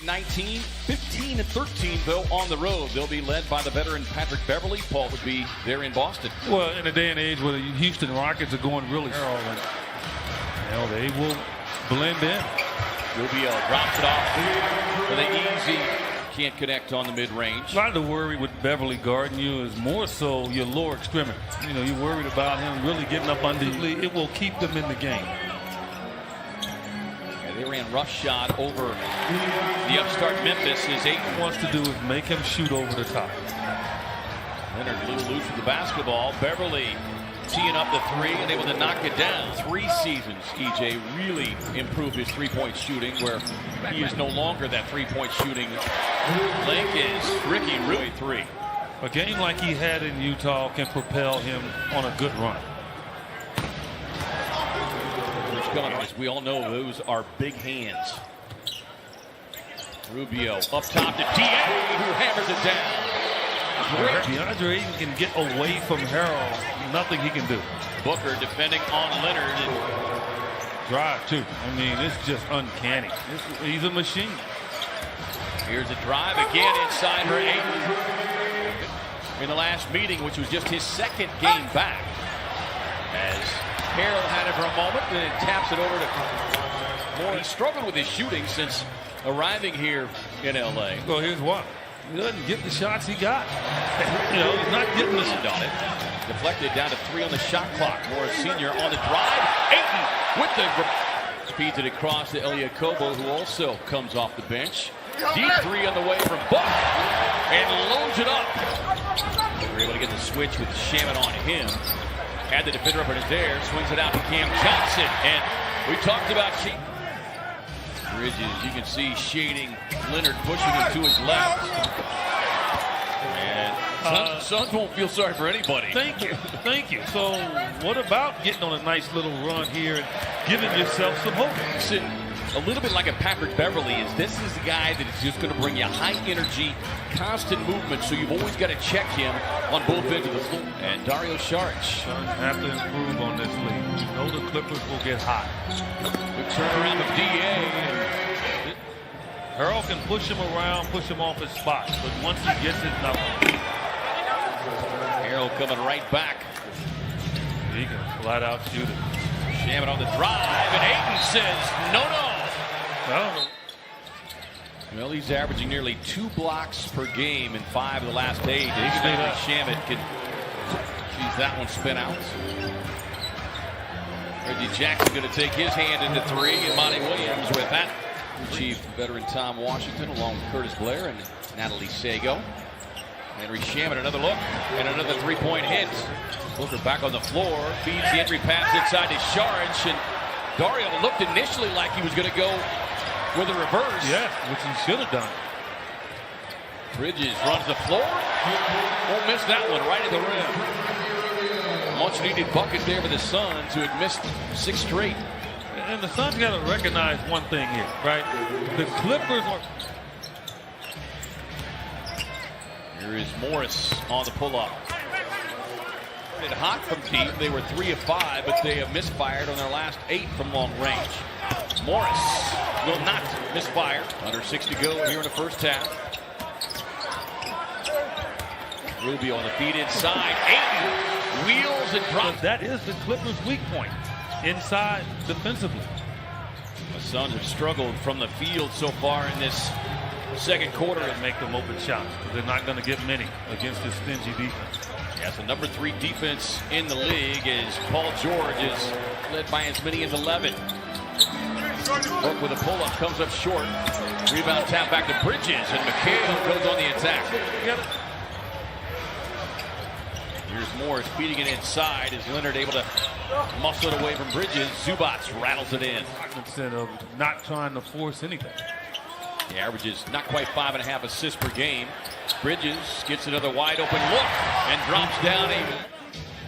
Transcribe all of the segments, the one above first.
19, 15 and 13 though on the road. They'll be led by the veteran Patrick Beverley. Paul would be there in Boston. Well, in a day and age where the Houston Rockets are going really strong, they will blend in. Rubio drops it off for the easy. Can't connect on the mid-range. A lot of the worry with Beverley guarding you is more so your lower extremity. You're worried about him really getting up under you. It will keep them in the game. They ran rough shot over the upstart Memphis. His Ayton wants to do is make him shoot over the top. Leonard a little loose with the basketball. Beverley teeing up the three and able to knock it down. 3 seasons, EJ really improved his three-point shooting, where he is no longer that three-point shooting link is Ricky Rui 3. A game like he had in Utah can propel him on a good run. As we all know, those are big hands. Rubio up top to DA, who hammers it down. DeAndre Ayton can get away from Harold. Nothing he can do. Booker defending on Leonard. And drive, too. It's just uncanny. He's a machine. Here's a drive again inside for Ayton. In the last meeting, which was just his second game back. As Harold had it for a moment, and then taps it over to Moore. He struggled with his shooting since arriving here in L.A. Well, here's why. He doesn't get the shots he got. He's not getting the shot on it. Deflected down to 3 on the shot clock. Morris Sr. on the drive. Ayton with the speeds it across to Elie Okobo, who also comes off the bench. Deep 3 on the way from Buck, and loads it up. They were able to get the switch with Shamet on him. Had the defender up in his air, swings it out to Cam Johnson, and we talked about Bridges. You can see shading Leonard, pushing him to his left. And Suns won't feel sorry for anybody. Thank you. So what about getting on a nice little run here and giving yourself some hope? A little bit like a Patrick Beverley this is the guy that is just going to bring you high energy, constant movement, so you've always got to check him on both ends of the floor. And Dario Saric. Suns have to improve on this league. You know the Clippers will get hot. Good turnaround of DA. Harold can push him around, push him off his spot, but once he gets it, nothing. Harold coming right back. He can flat out shoot it. Shamet on the drive, and Ayton says no. Well, he's averaging nearly 2 blocks per game in 5 of the last 8. Shamet can see that one spin out. Reggie Jackson going to take his hand into 3, and Monty Williams with that. Chief veteran Tom Washington along with Curtis Blair and Natalie Sago. Henry Shamet, another look, and another 3-point hit. Booker back on the floor, feeds the entry pass inside to Saric, and Dario looked initially like he was going to go with a reverse. Yeah, which he should have done. Bridges runs the floor. Won't miss that one right at the rim. Much needed bucket there for the Suns, who had missed 6 straight. And the Suns got to recognize one thing here, right? The Clippers are... Here is Morris on the pull-up. Hot from deep. They were 3 of 5, but they have misfired on their last 8 from long range. Morris will not misfire. Under 6 to go here in the first half. Rubio on the feed inside. Ayton wheels and drops. That is the Clippers' weak point. Inside defensively. The Suns have struggled from the field so far in this second quarter. And make them open shots, because they're not going to get many against this stingy defense. Yeah, so number 3 defense in the league as Paul George is led by as many as 11. Book with a pull-up, comes up short. Rebound tap back to Bridges, and McHale goes on the attack. Here's Morris feeding it inside. Is Leonard able to muscle it away from Bridges? Zubats rattles it in. Instead of not trying to force anything. He averages not quite 5.5 assists per game. Bridges gets another wide open look and drops down a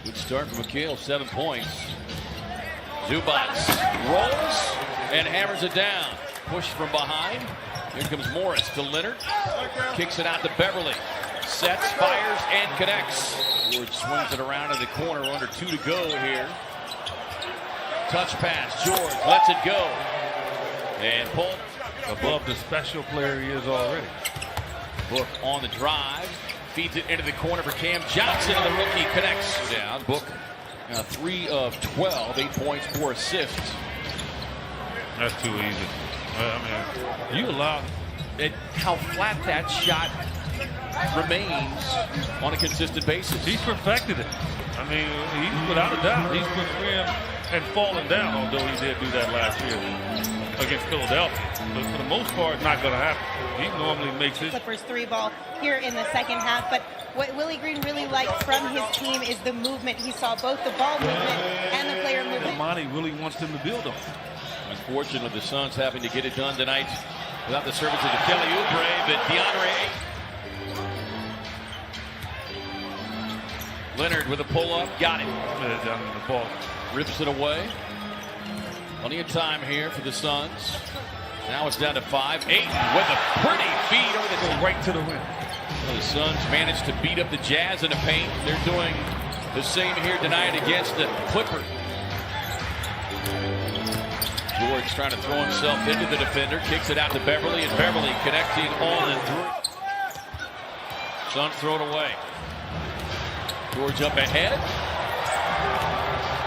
good start from McHale, 7 points. Zubats rolls and hammers it down. Push from behind. Here comes Morris to Leonard. Kicks it out to Beverley. Sets, fires, and connects. Ward swings it around in the corner. Under 2 to go here. Touch pass. George lets it go. And pulled above the special player he is already. Book on the drive. Feeds it into the corner for Cam Johnson, and the rookie connects. Down. Book 3 of 12, 8 points, 4 assists. That's too easy. You allow it. How flat that shot remains on a consistent basis. He's perfected it. I mean, he's without a doubt, he's put rim and fallen down, although he did do that last year against Philadelphia. But for the most part, not going to happen. He normally makes his Clippers 3-ball here in the second half. But what Willie Green really liked from his team is the movement. He saw both the ball movement and the player movement. Monty really wants them to build on. Unfortunately, the Suns having to get it done tonight without the services of Kelly Oubre, but DeAndre Leonard with a pull-up, got it. Down in the ball. Rips it away. Plenty of time here for the Suns. Now it's down to 5. Ayton with a pretty feed over the right to the rim. Well, the Suns managed to beat up the Jazz in the paint. They're doing the same here tonight against the Clippers. George trying to throw himself into the defender, kicks it out to Beverly, and Beverly connecting on and through. Suns throw it away. George up ahead.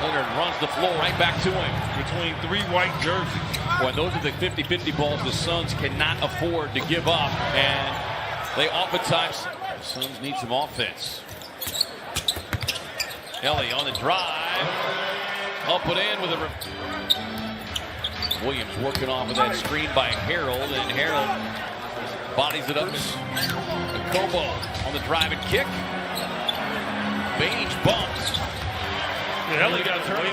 Leonard runs the floor right back to him. Between 3 white jerseys. Boy, those are the 50-50 balls the Suns cannot afford to give up, and they oftentimes. The Suns need some offense. Ellie on the drive. Up and in with a. Williams working off of that screen by Harold, and Harold bodies it up. Kobo on the drive and kick. Baines bumps. Yeah, Ellie got turned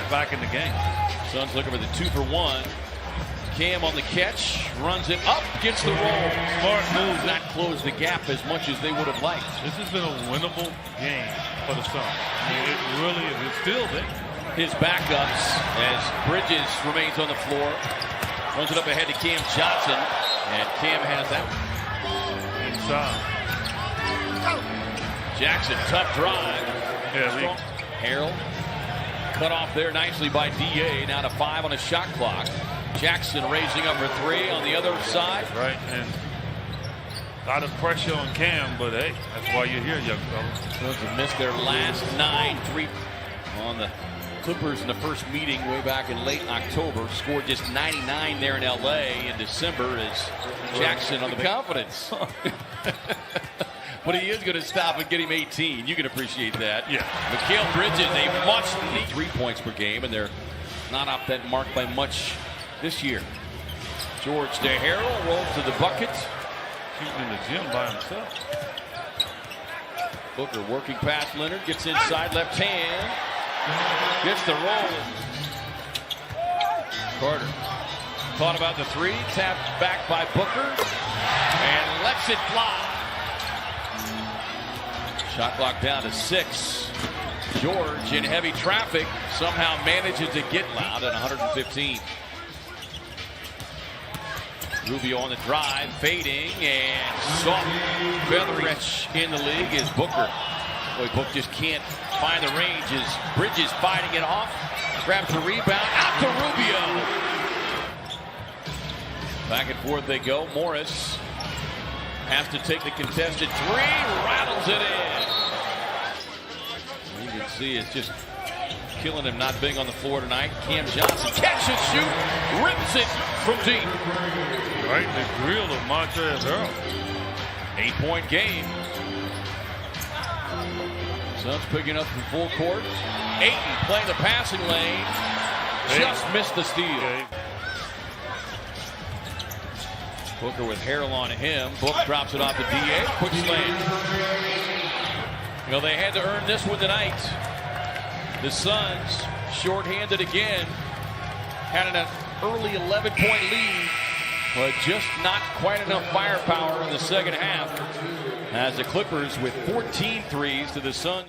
back in the game. Suns looking for the 2-for-1. Cam on the catch, runs it up, gets the roll. Smart move. Not close the gap as much as they would have liked. This has been a winnable game for the Suns. I mean, it really is. It's still there. His backups as Bridges remains on the floor. Runs it up ahead to Cam Johnson, and Cam has that inside. Jackson, tough drive. Yeah, Harold cut off there nicely by DA. Now to 5 on a shot clock. Jackson raising up for 3 on the other side. Right, and a lot of pressure on Cam, but hey, that's why you're here, young fellas. Suns have missed their last 9 3 on the Clippers in the first meeting way back in late October. Scored just 99 there in LA in December as Jackson on the confidence. But he is going to stop and get him 18. You can appreciate that. Yeah. Mikal Bridges, a much need 3 points per game, and they're not off that mark by much this year. George to Harold, rolls to the bucket. Shooting in the gym by himself. Booker working past Leonard, gets inside left hand. Gets the roll. Carter thought about the 3, tapped back by Booker, and lets it fly. Shot clock down to 6. George in heavy traffic somehow manages to get loud at 115. Rubio on the drive, fading, and soft featherish in the league is Booker. Boy, Book just can't find the range as Bridges fighting it off. Grabs the rebound, out to Rubio. Back and forth they go. Morris has to take the contested 3, rattles it in. You can see it's just killing him not being on the floor tonight. Cam Johnson, catch and shoot, rips it from deep. Right in the grill of Montrezl Harrell. 8-point game. Suns picking up from full court. Ayton playing the passing lane. Just missed the steal. Okay. Booker with Harrell on him. Book drops it off to DA. Quick slam. You know, they had to earn this one tonight. The Suns, shorthanded again, had an early 11-point lead, but just not quite enough firepower in the second half. As the Clippers with 14 threes to the Suns.